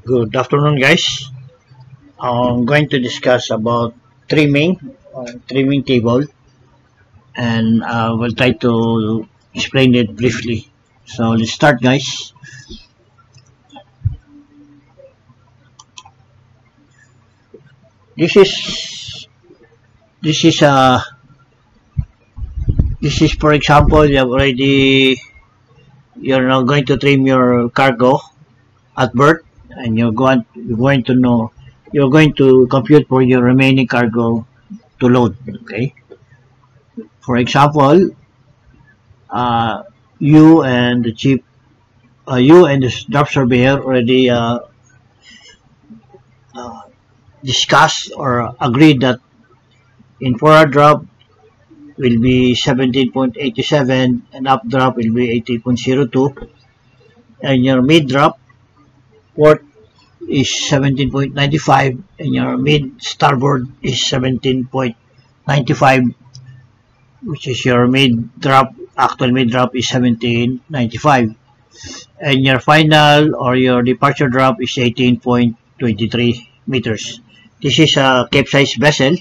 Good afternoon, guys. I'm going to discuss about trimming table, and we'll try to explain it briefly. So let's start, guys. This is this is uh this is for example you're now going to trim your cargo at birth, and you're going to compute for your remaining cargo to load. Okay. For example, uh, you and the chief, you and the drop surveyor already uh, discussed or agreed that in forward drop will be 17.87 and up drop will be 18.02, and your mid drop port is 17.95 and your mid starboard is 17.95, which is your actual mid drop is 17.95, and your final or your departure drop is 18.23 meters. This is a capesize vessel,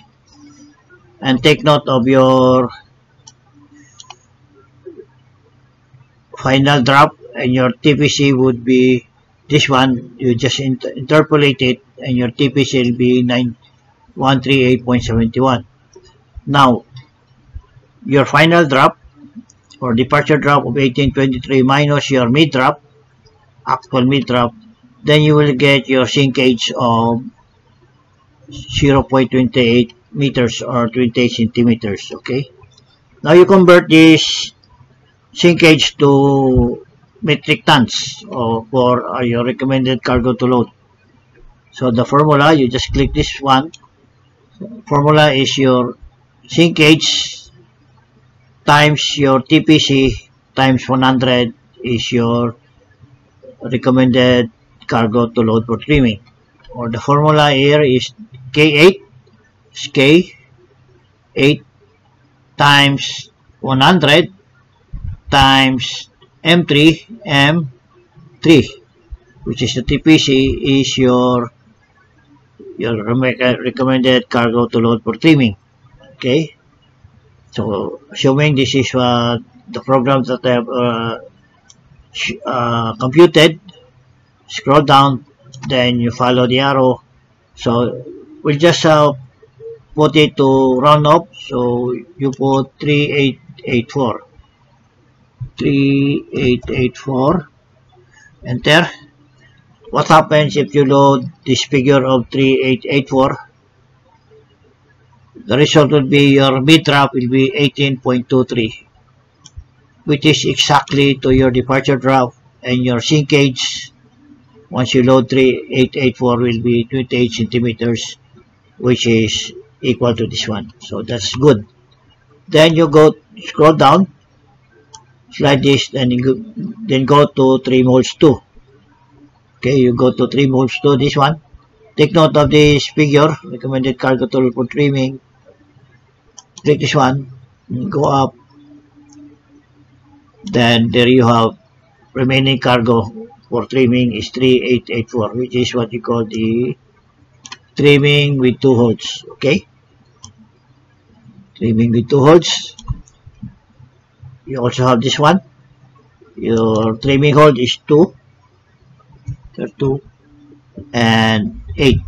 and take note of your final drop, and your TPC would be this one. You just interpolate it, and your TPC will be 9138.71. Now, your final drop or departure drop of 1823 minus your mid drop, actual mid drop, then you will get your sinkage of 0.28 meters or 28 centimeters. Okay. Now you convert this sinkage to metric tons for your recommended cargo to load. So the formula, you just click this one. Formula is your sinkage times your TPC times 100 is your recommended cargo to load for trimming. Or the formula here is K8 is K8 times 100 times M3, which is the TPC, is your recommended cargo to load for trimming. Okay, so assuming this is the program that I have computed, scroll down, then you follow the arrow. So we'll just put it to round up, so you put 3884, enter. What happens if you load this figure of 3884? The result will be your mid drop will be 18.23, which is exactly to your departure drop, and your sinkage once you load 3884 will be 28 centimeters, which is equal to this one. So that's good. Then you scroll down, slide this, then go to trim holes 2. Okay, you go to trim holes 2, this one. Take note of this figure, recommended cargo tool for trimming. Click this one, go up. Then there you have remaining cargo for trimming is 3884, which is what you call the trimming with 2 holes. Okay, trimming with 2 holes. You also have this one. Your trimming hole is 2 and 8,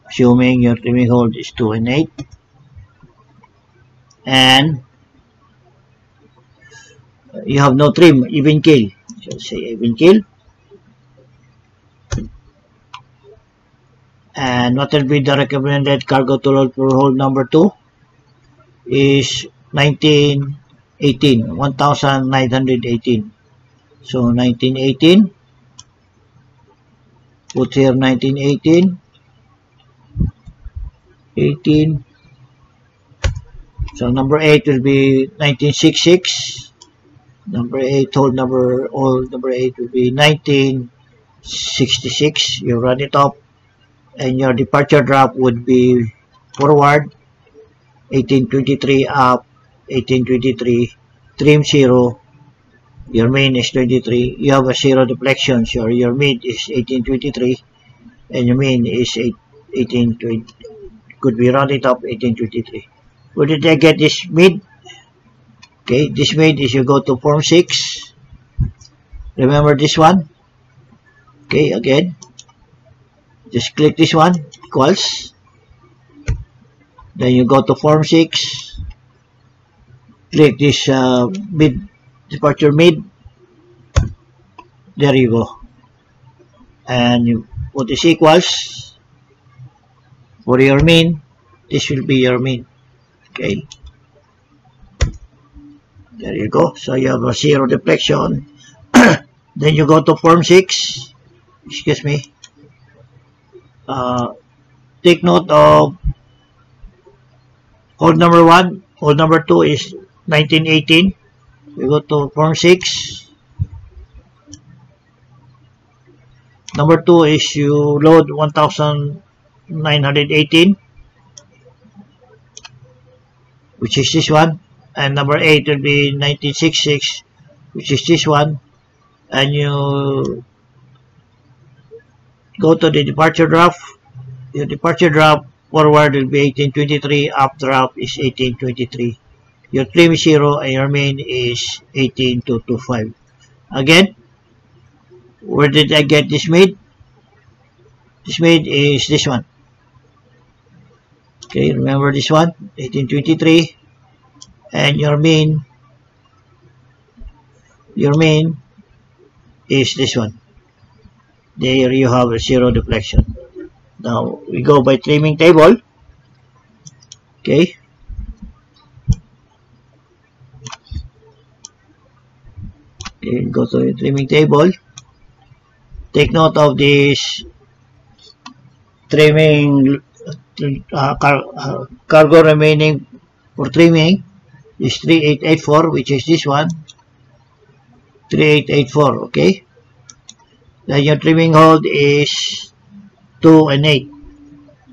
assuming your trimming hole is 2 and 8, and you have no trim, even keel. So say even keel. And what will be the recommended cargo to load for hole number 2 is 1918. So 1918, put here 1918, 18. So number 8 will be 1966. Hole number 8 will be 1966. You run it up, and your departure drop would be forward 1823 up, 1823, trim 0, your main is 23, you have a 0 deflection, so your mid is 1823, and your mean is 1820. Could be rounded up 1823. Where did I get this mid? Okay, this mid is you go to form 6. Remember this one? Okay, again, just click this one, equals. Then you go to form 6. Click this mid, departure mid. There you go. And you put this equals. For your mean, this will be your mean. Okay. There you go. So you have a zero deflection. Then you go to form 6. Excuse me. Take note of hold number 1. Hold number 2 is 1918. You go to form 6. Number 2 is you load 1918, which is this one. And number 8 will be 1966, which is this one. And you go to the departure draft. Your departure draft forward will be 1823, up draft is 1823. Your trim is 0 and your main is 18225. Again, where did I get this made? This made is this one. Okay, remember this one, 1823, and your main is this one. There you have a zero deflection. Now we go by trimming table. Okay. Okay, go to the trimming table. Take note of this trimming cargo remaining for trimming is 3884, which is this one. 3884, okay. Then your trimming hold is 2 and 8.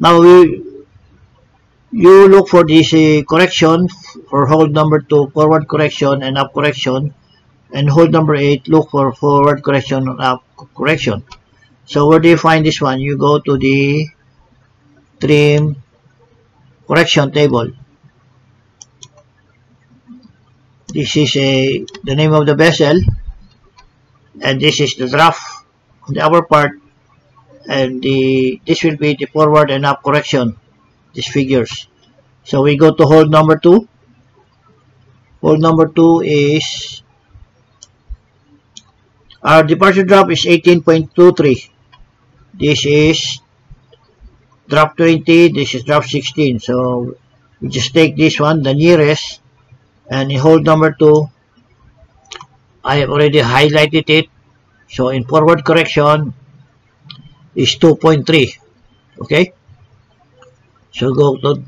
Now you look for this correction for hold number 2, forward correction and up correction, and hold number 8, look for forward correction and up correction. So where do you find this one? You go to the trim correction table. This is the name of the vessel, and this is the draft on the upper part, and this will be the forward and up correction, these figures. So we go to hold number 2. Hold number 2 is our departure drop is 18.23. This is drop 20, this is drop 16. So we just take this one, the nearest, and in hold number 2, I have already highlighted it. So in forward correction is 2.3. Okay. So go to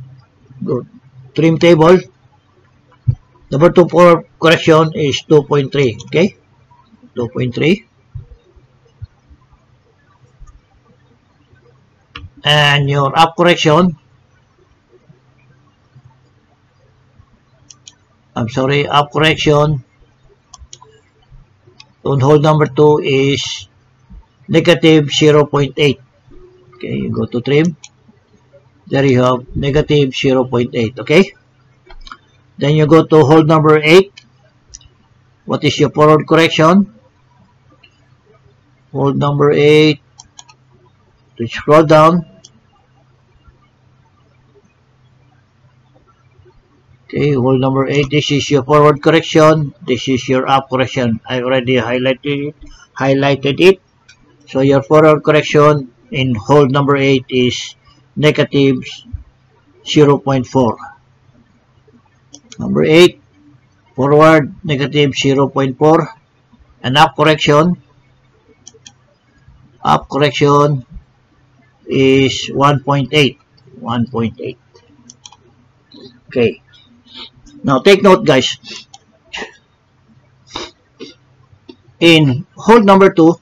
trim table. Number 2 forward correction is 2.3. Okay. 2.3. And your up correction, up correction on hold number 2 is negative 0.8. Okay, you go to trim. There you have negative 0.8. Okay. Then you go to hold number 8. What is your forward correction? Hold number 8. To scroll down. Okay, hold number 8. This is your forward correction. This is your up correction. I already highlighted it. So your forward correction in hold number 8 is negative 0.4. Number 8, forward negative 0.4, and up correction is 1.8. 1.8. Okay. Now take note, guys. In hold number 2,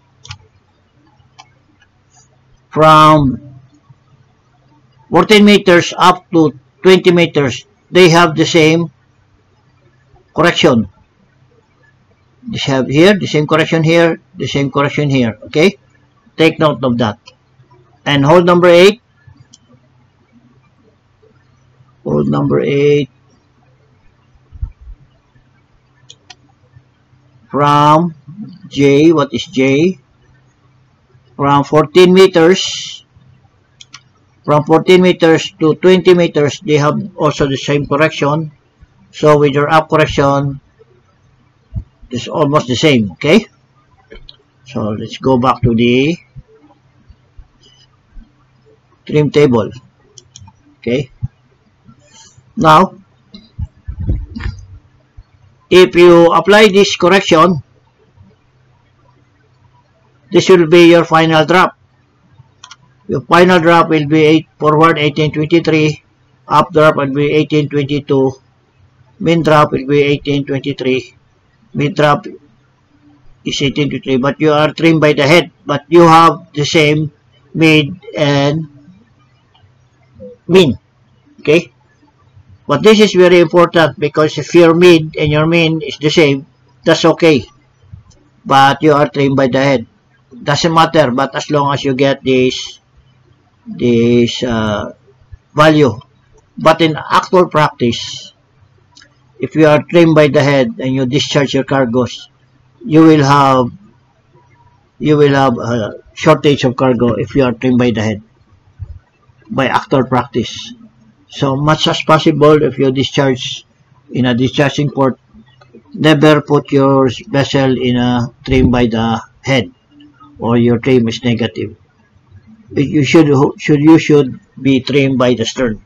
from 14 meters up to 20 meters, they have the same correction. They have here, the same correction here, the same correction here. Okay? Take note of that. And hold number 8. Hold number 8 from J. What is J? From 14 meters. From 14 meters to 20 meters, they have also the same correction. So with your up correction, it's almost the same, okay? So let's go back to the trim table, okay? Now, if you apply this correction, this will be your final drop. Your final drop will be forward 1823, up drop will be 1822, min drop will be 1823, mid drop is 1823, but you are trimmed by the head, but you have the same mid and min, okay? But this is very important because if your mid and your min is the same, that's okay, but you are trimmed by the head. Doesn't matter, but as long as you get this value. But in actual practice, if you are trimmed by the head and you discharge your cargoes, you will have a shortage of cargo if you are trimmed by the head by actual practice. So much as possible, if you discharge in a discharging port, never put your vessel in a trim by the head or your trim is negative. You should be trimmed by the stern.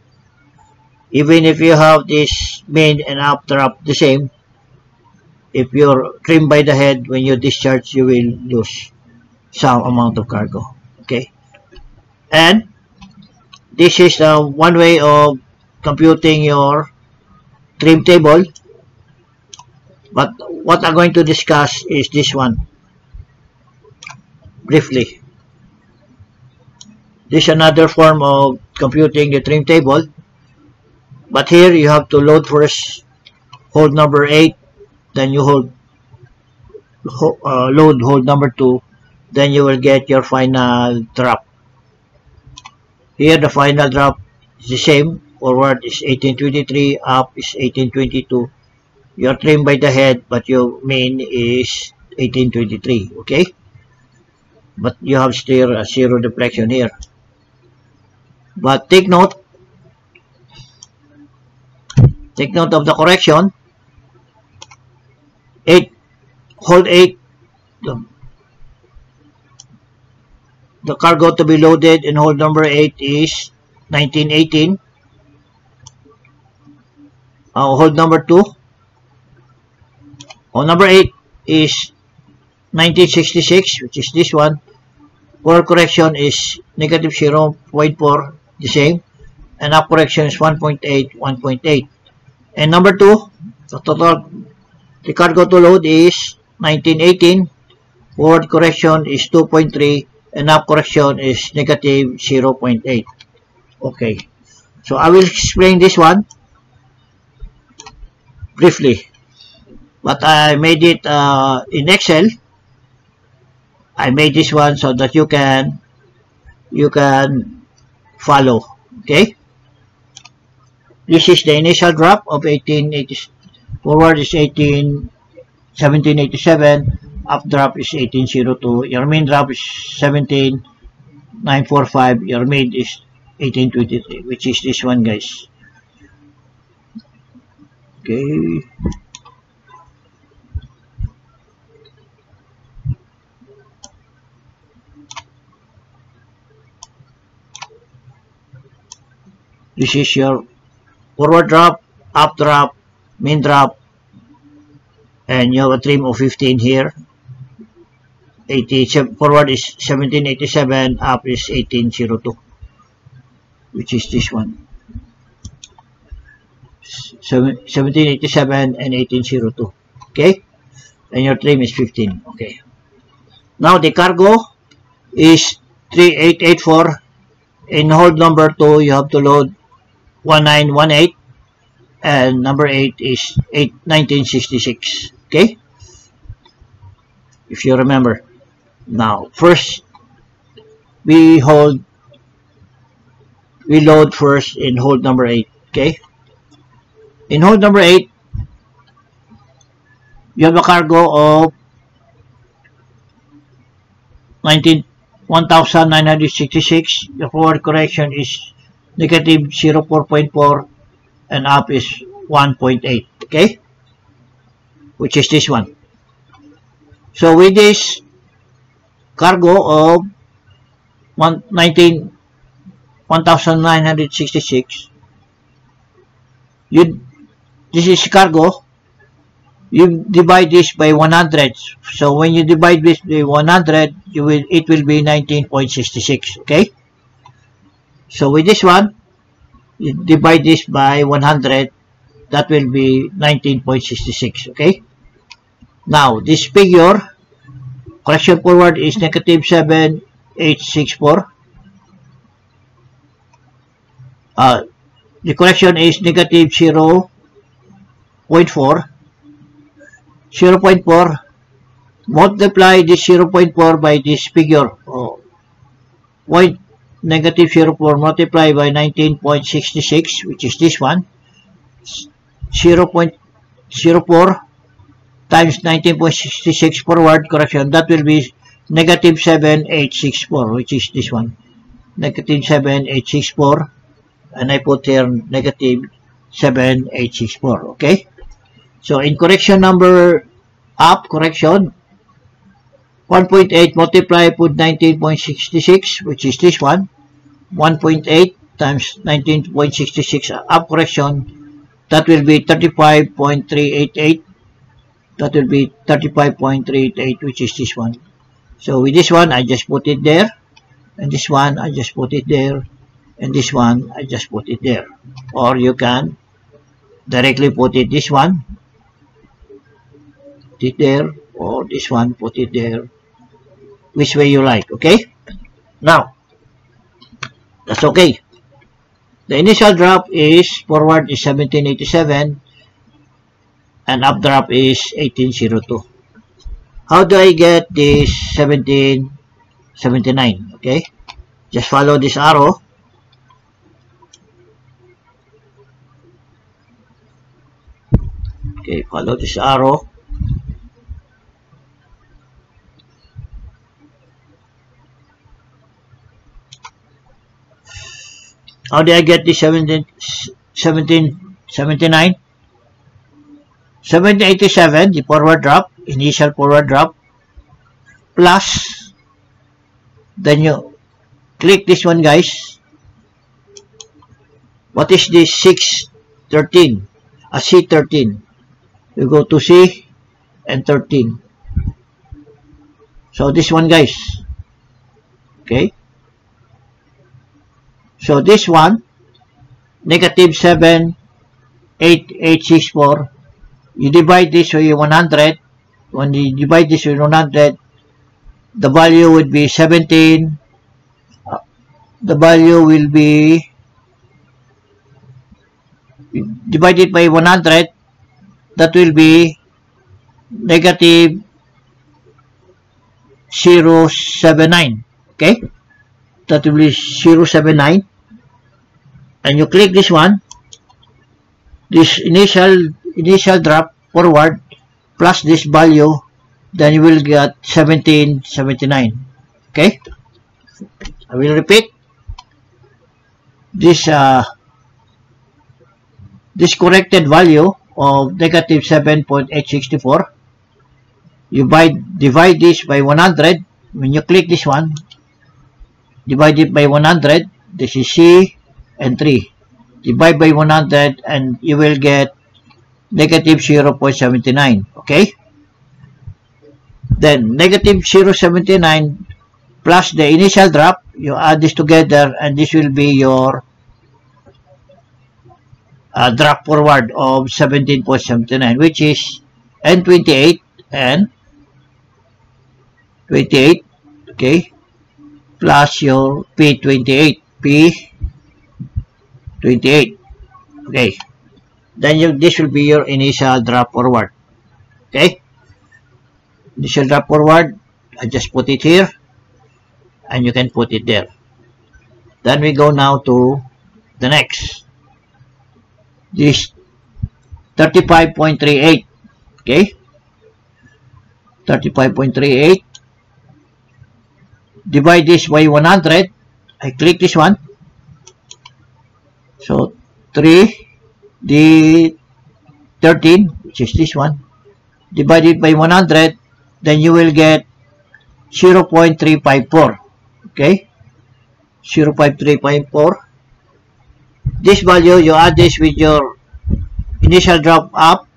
Even if you have this main and up drop the same, if you're trimmed by the head, when you discharge, you will lose some amount of cargo. Okay, and this is one way of computing your trim table. But what I'm going to discuss is this one briefly. This is another form of computing the trim table, but here you have to load first, hold number 8, then you load hold number 2, then you will get your final drop. Here the final drop is the same, forward is 1823, up is 1822. You are trimmed by the head, but your main is 1823, okay? But you have still a zero deflection here. But take note of the correction. 8, hold 8, the cargo to be loaded in hold number 8 is 1918. Hold number 2, hold number 8 is 1966, which is this one. Forward correction is negative 0.4, the same, and up correction is 1.8, 1.8. And number 2, the cargo to load is 1918, forward correction is 2.3, and up correction is negative 0.8. Okay, so I will explain this one briefly, but I made it in Excel. I made this one so that you can follow. Okay, this is the initial drop of 1880. Forward is 1787. Up drop is 1802. Your main drop is 17945. Your mid is 1823, which is this one, guys. Okay. This is your forward drop, up drop, main drop, and you have a trim of 15 here. 87, forward is 1787, up is 1802, which is this one. 1787 and 1802. Okay, and your trim is 15. Okay, now the cargo is 3884. In hold number 2, you have to load 1918, and number 8 is 1966. Okay, if you remember. Now first we hold we load first in hold number 8. Okay? In hold number 8, you have a cargo of 1,966. The forward correction is negative 0.4 and up is 1.8. Okay? Which is this one. So with this cargo of 1,966, this is cargo, you divide this by 100. So when you divide this by 100, it will be 19.66. Okay? So with this one, you divide this by 100, that will be 19.66. Okay? Now, this figure, correction forward is negative 7,864. The correction is negative 0.4. 0.4. Multiply this 0.4 by this figure. Negative 0.4 multiply by 19.66, which is this one. 0.04 times 19.66 forward correction, that will be negative 7,864, which is this one. Negative 7,864, and I put here negative 7,864. Okay? So in correction number up, correction 1.8 multiply put 19.66, which is this one. 1.8 times 19.66 up correction, that will be 35.388. That will be 35.388, which is this one. So with this one, I just put it there. And this one, I just put it there. And this one, I just put it there. Or you can directly put it this one. Put it there. Or this one, put it there. Which way you like, okay? Now, that's okay. The initial drop is, forward is 1787. And updraft is 1802. How do I get this 1779? Okay, just follow this arrow. Okay, follow this arrow. How do I get this 1779? 1787, the forward drop, initial forward drop, plus, then you click this one, guys. What is this 613? A C13. You go to C and 13. So this one, guys. Okay. So this one, negative 7,864. You divide this with 100. When you divide this with 100, the value would be 17. The value will be divided by 100. That will be negative 0.79. Okay? That will be 0.79. And you click this one. This initial drop forward plus this value, then you will get 1779. Okay, I will repeat this this corrected value of negative 7.864. You divide this by 100. When you click this one, divide it by 100. This is C and 3. Divide by 100 and you will get negative 0.79. Okay? Then negative 0.79 plus the initial drop, you add this together and this will be your drop forward of 17.79, which is N28 and 28, okay, plus your P28, P28, okay. Then this will be your initial drop forward, okay. Initial drop forward, I just put it here, and you can put it there. Then we go now to the next. This 35.38. Okay, 35.38. Divide this by 100. I click this one. So 3 the 13, which is this one, divided by 100, then you will get 0.354. Okay, 0.354. This value, you add this with your initial drop up,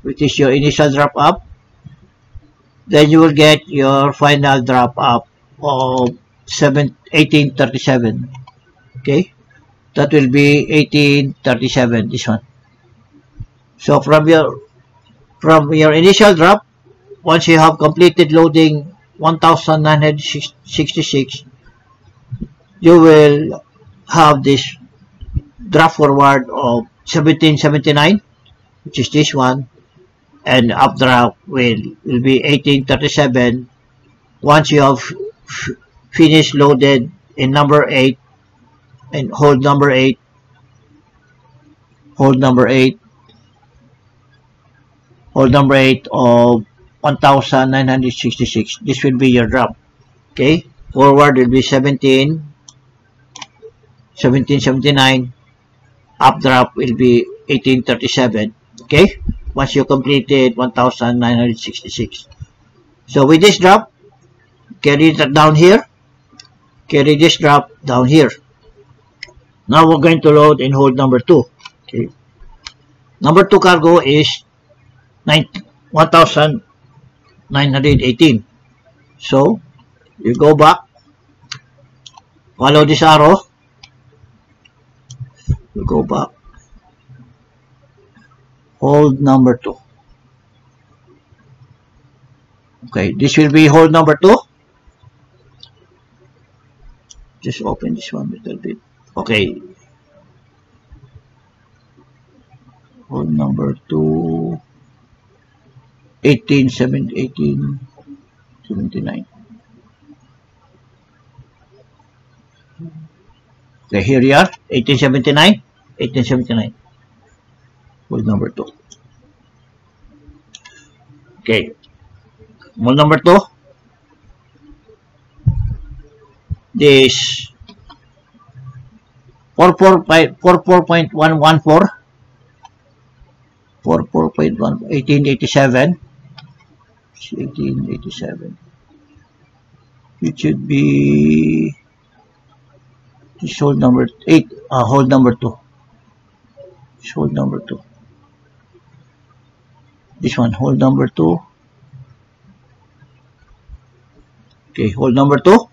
which is your initial drop up, then you will get your final drop up of 1837. Okay, that will be 1837, this one. So from your initial drop, once you have completed loading 1966, you will have this drop forward of 1779, which is this one, and updraft will be 1837 once you have finished loaded in number 8 and hold number 8, hold number 8 of 1966. This will be your drop. Okay, forward will be 1779, updraft will be 1837. Okay, once you completed 1966. So with this drop, carry that down here, carry this drop down here. Now we're going to load in hold number 2. Okay, number 2 cargo is 1918. So you go back, follow this arrow, you go back, hold number 2. Okay, this will be hold number 2. Just open this one a little bit. Okay, hold number 2, 1879. Okay, here you are, 1879, hold number 2. Okay, hold number 2, this 44.114, 1887. 1887. It should be this hold number 8. Hold number 2. This hold number 2. This one, hold number 2. Okay, hold number 2.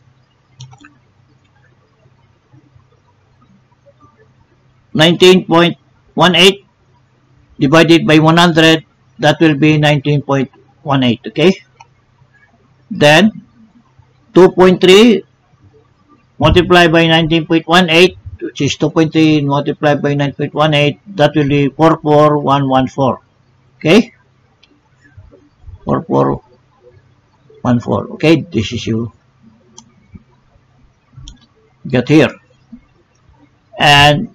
$19.18 divided by 100, that will be 19.18. Okay, then 2.3 multiplied by 19.18, which is 2.3 multiplied by 9.18, that will be 44114. Okay, 4414. Okay, this is you get here. And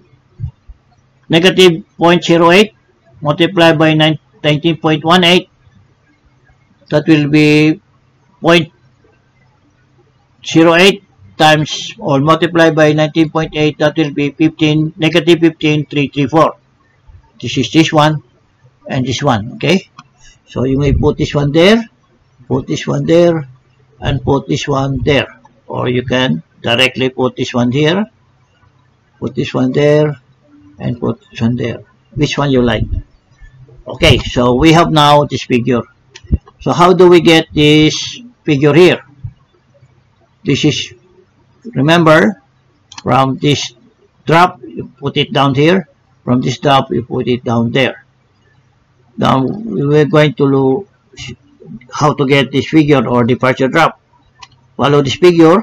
negative 0.08 multiplied by 19.18, that will be 0.08 times or multiplied by 19.8, that will be negative 15,334. This is this one and this one. Okay, so you may put this one there, put this one there, and put this one there, or you can directly put this one here, put this one there, and put this one there, which one you like. Okay, so we have now this figure. So how do we get this figure here? This is, remember, from this drop you put it down here, from this drop you put it down there. Now we're going to look how to get this figure or departure drop. Follow this figure.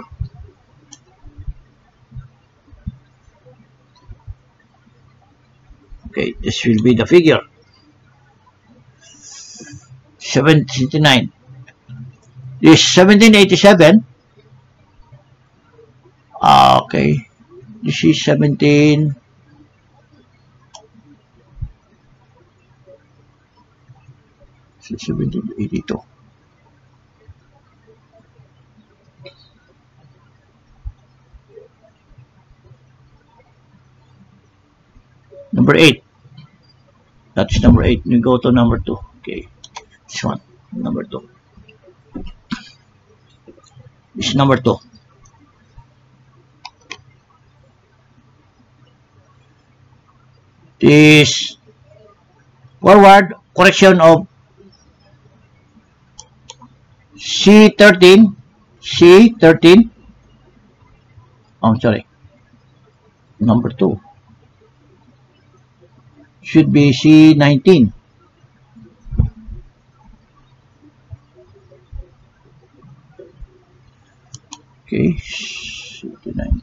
Okay, this will be the figure. 1779. This 1787. Okay, This is 17. This is 1782. Number 8. That's number 8. You go to number 2. Okay. This one. Number 2. This is number 2. This forward correction of C13. C13. Oh, sorry. Number 2. Should be C19. Okay, C9.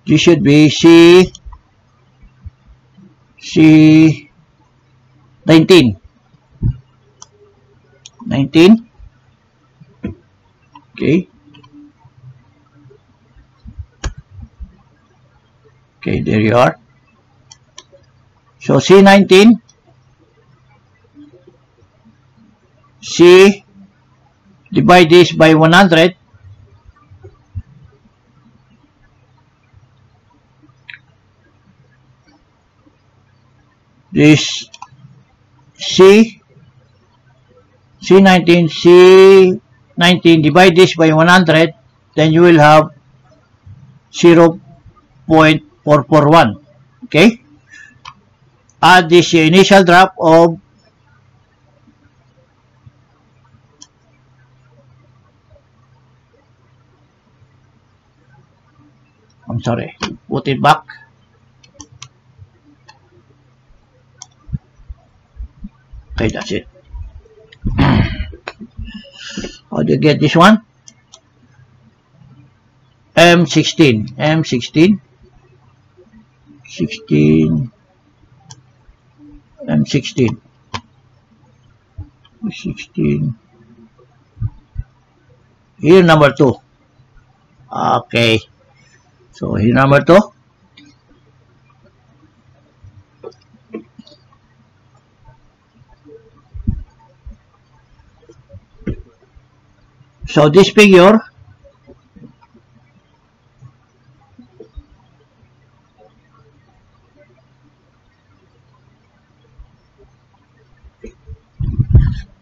This should be C19. 19. Okay. Okay, there you are. So C19, C, divide this by 100. This C19 divide this by 100, then you will have 0.441. Okay? Add this initial drop of put it back. Okay, that's it. How do you get this one? M16. 16. Here number 2. Okay. So here number 2. So this figure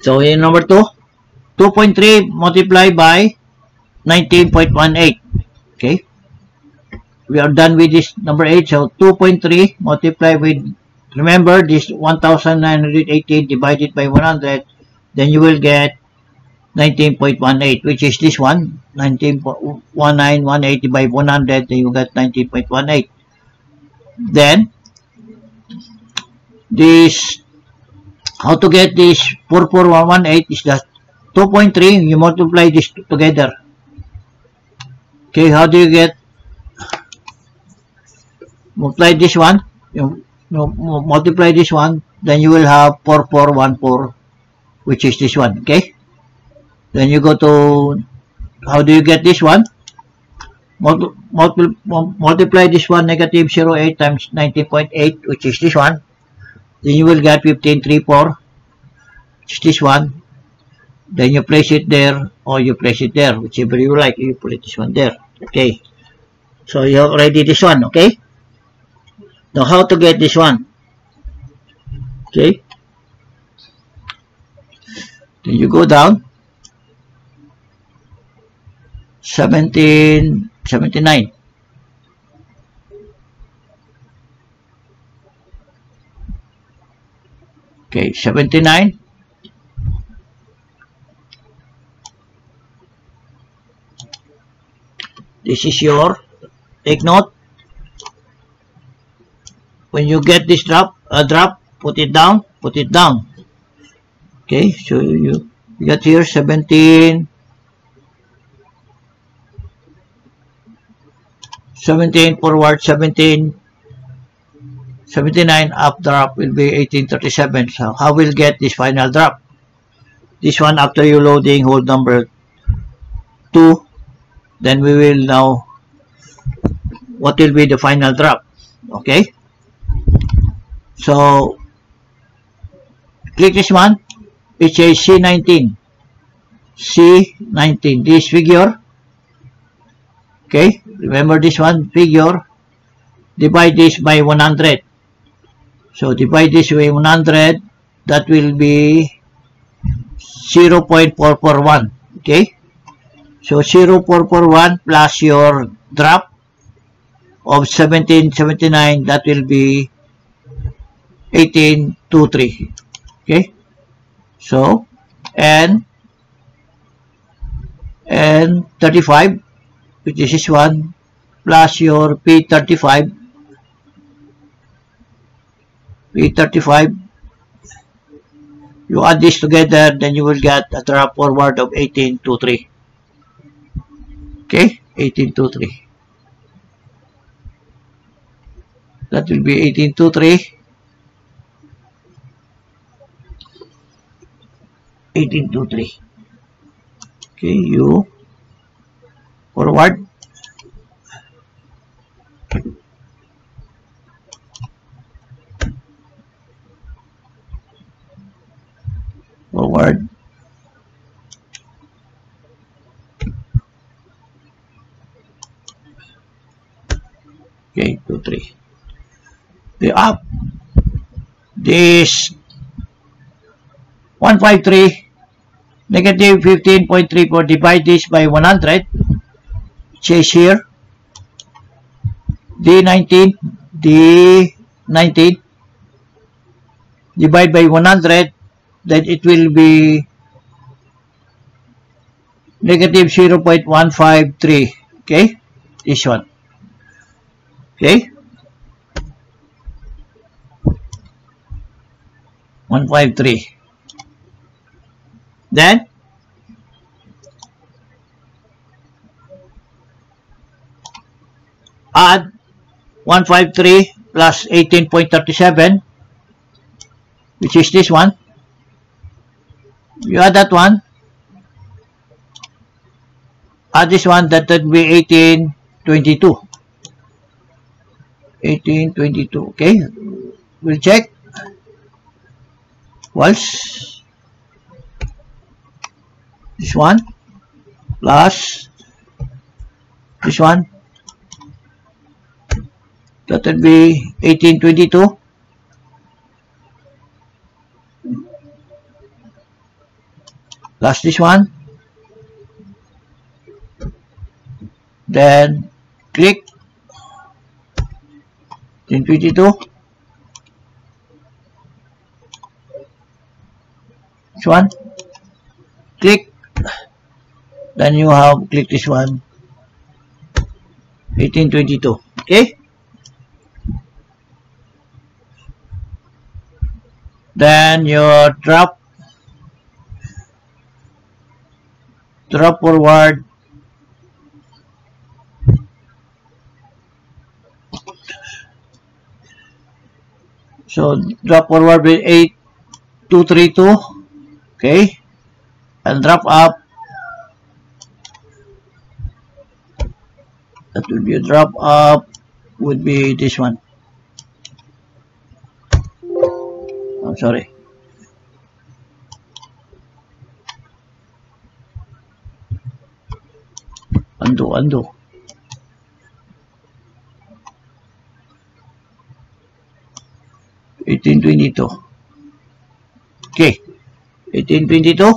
so in number 2, 2.3 multiplied by 19.18. Okay, we are done with this number 8. So 2.3 multiplied with, remember this 1918 divided by 100, then you will get 19.18, which is this one, 19.1918 divided by 100, then you get 19.18. Then this, how to get this 44118 is that 2.3, you multiply this together. Okay, how do you get? Multiply this one, you multiply this one, then you will have 4414, which is this one. Okay, then you go to, how do you get this one? Multiply this one, negative 08 times 19.8, which is this one. Then you will get 1534, which is this one. Then you place it there, or you place it there, whichever you like. You put this one there. Okay, so you have already this one. Okay, now how to get this one? Okay, then you go down 1779. Okay, 79. This is your, take note. When you get this drop, put it down, Okay, so you got here 17 forward, 79 up drop will be 1837. So how will get this final drop? This one, after you loading, hold number 2, then we will know what will be the final drop. Okay, so click this one. It says C19. C19, this figure. Okay, remember this one figure. Divide this by 100. So divide this by 100. That will be 0.441. Okay, so 0.441 plus your drop of 1779, that will be 1823. Okay, so and 35, which is this one, plus your P35, you add this together, then you will get a drop forward of 1823. Okay, 1823. That will be 1823. 1823. Okay, you forward. Forward. Okay, 2, 3. The up. This 153 negative 15.34, divide this by 100. It says here D19 divide by 100, then it will be negative 0.153. Okay, this one. Okay, 153. Then add 153 plus 18.37, which is this one. You add that one. Add this one, that would be 1822. 1822. Okay, we'll check. Was this one plus this one, that would be 1822 plus this one, then click 1822, this one, click, then you have click this one, 1822. Okay, then your drop forward drop forward with 8232. Okay, and drop up, that will be a drop up, would be this one. I'm sorry. Undo. 1822. Okay, 1822.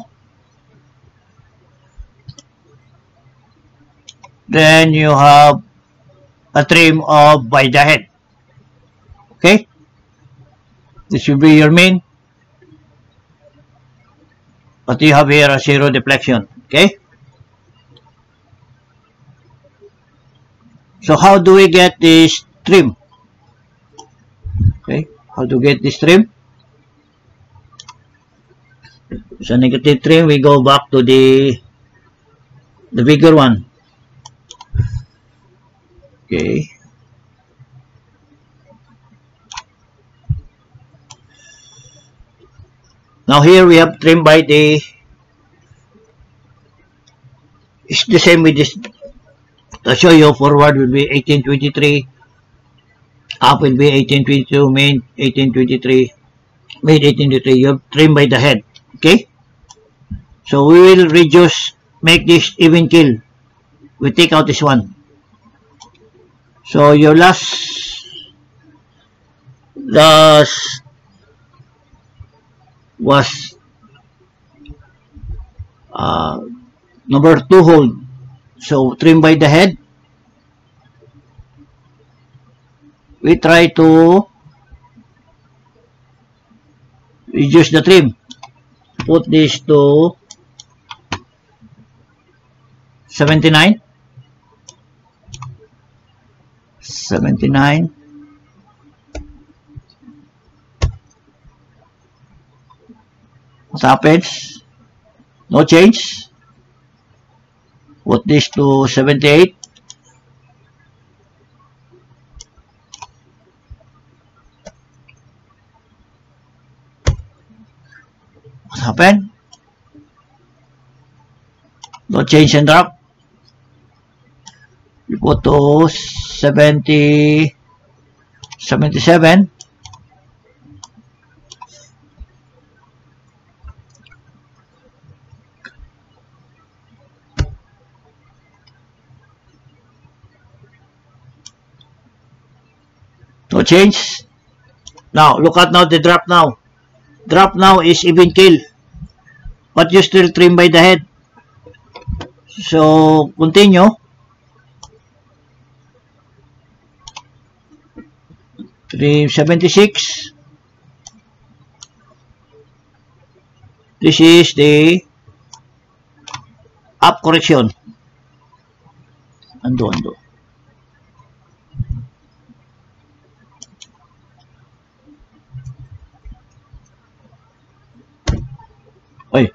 Then you have a trim of by the head. Okay, this will be your main, but you have here a zero deflection. Okay, so how do we get this trim? Okay, how to get this trim? So negative trim, we go back to the bigger one. Okay, now here we have trim by the It's the same with this. To show you, forward will be 1823, up will be 1822, main 1823, mid 1823. You trim by the head. Okay? So we will reduce, make this even kill. We take out this one. So your last was number 2 hold. So trim by the head. We try to reduce the trim. Put this to 79. 79. What happens? No change. Put this to 78. What happened? No change and drop. We go to 77. No change. Now look at now the drop now. Drop now is even kill, but you still trim by the head. So continue. Trim 76. This is the up correction. Undo. Oy,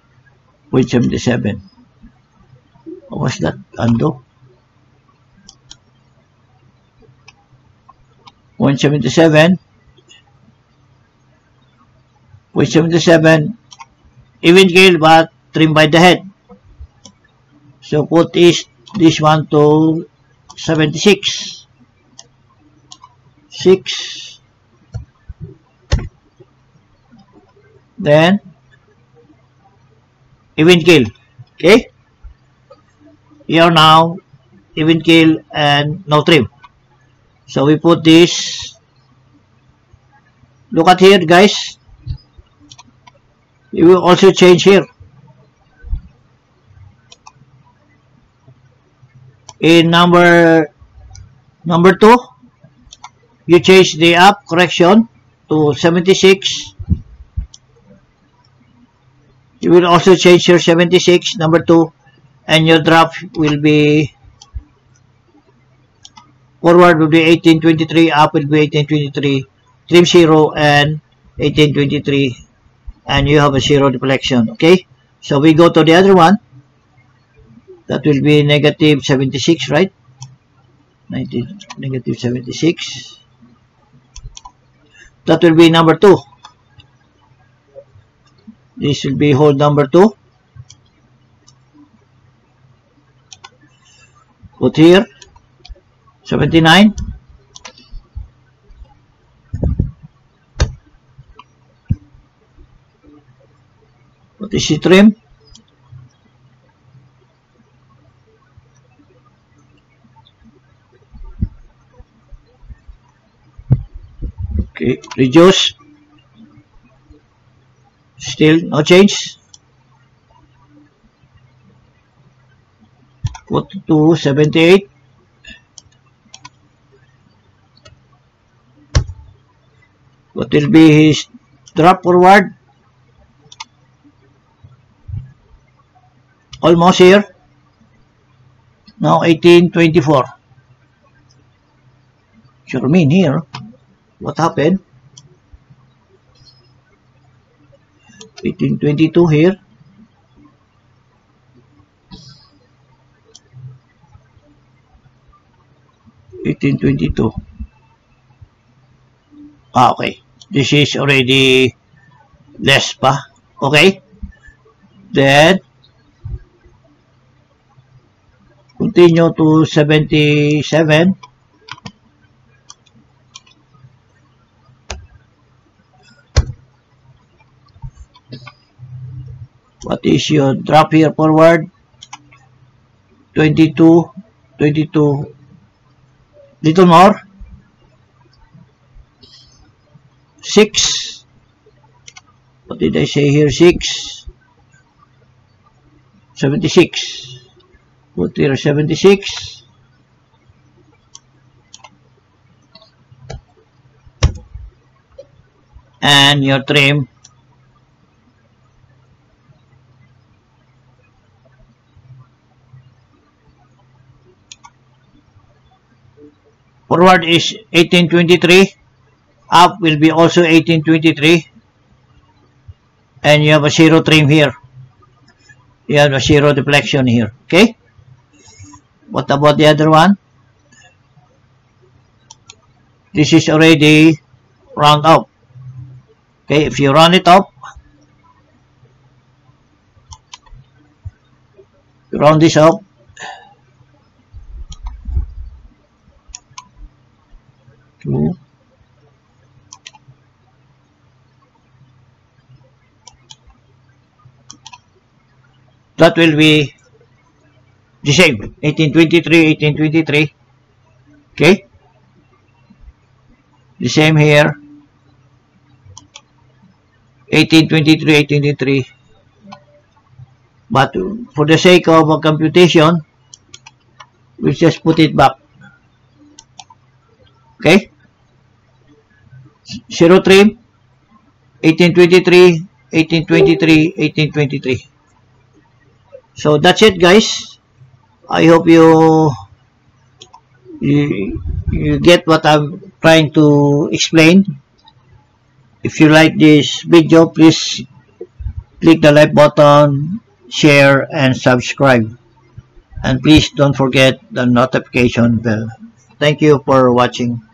0.77. What was that? Undo. 0.77. 0.77. Even kill, but trim by the head. So put this one to 76. 6. Then even kill. Okay? Here now, even kill and no trim. So we put this. Look at here, guys. You will also change here. In number 2, you change the up correction to 76. You will also change your 76, number 2, and your drop will be, forward will be 1823, up will be 1823, trim 0 and 1823, and you have a 0 deflection. Okay, so we go to the other one. That will be negative 76, right? Negative 76. That will be number 2. This will be hold number 2. Put here 79. What is the trim? Okay, reduce. Still no change. Put to 78. What will be his drop forward? Almost here. Now 1824. Sure mean here. What happened? 1822 here. Okay. This is already less pa. Okay. Then continue to 77. What is your drop here forward? 22, 22, little more. 6. What did I say here? 6. 76. Put here 76. And your trim. Forward is 1823. Up will be also 1823. And you have a 0 trim here. You have a 0 deflection here. Okay? What about the other one? This is already round up. Okay, if you round it up, you round this up, that will be the same, 1823, 1823. Okay? The same here, 1823, 1823. But for the sake of a computation, we'll just put it back. Okay? 0 trim, 1823, 1823, 1823. So that's it, guys. I hope you get what I'm trying to explain. If you like this video, please click the like button, share, and subscribe. And please don't forget the notification bell. Thank you for watching.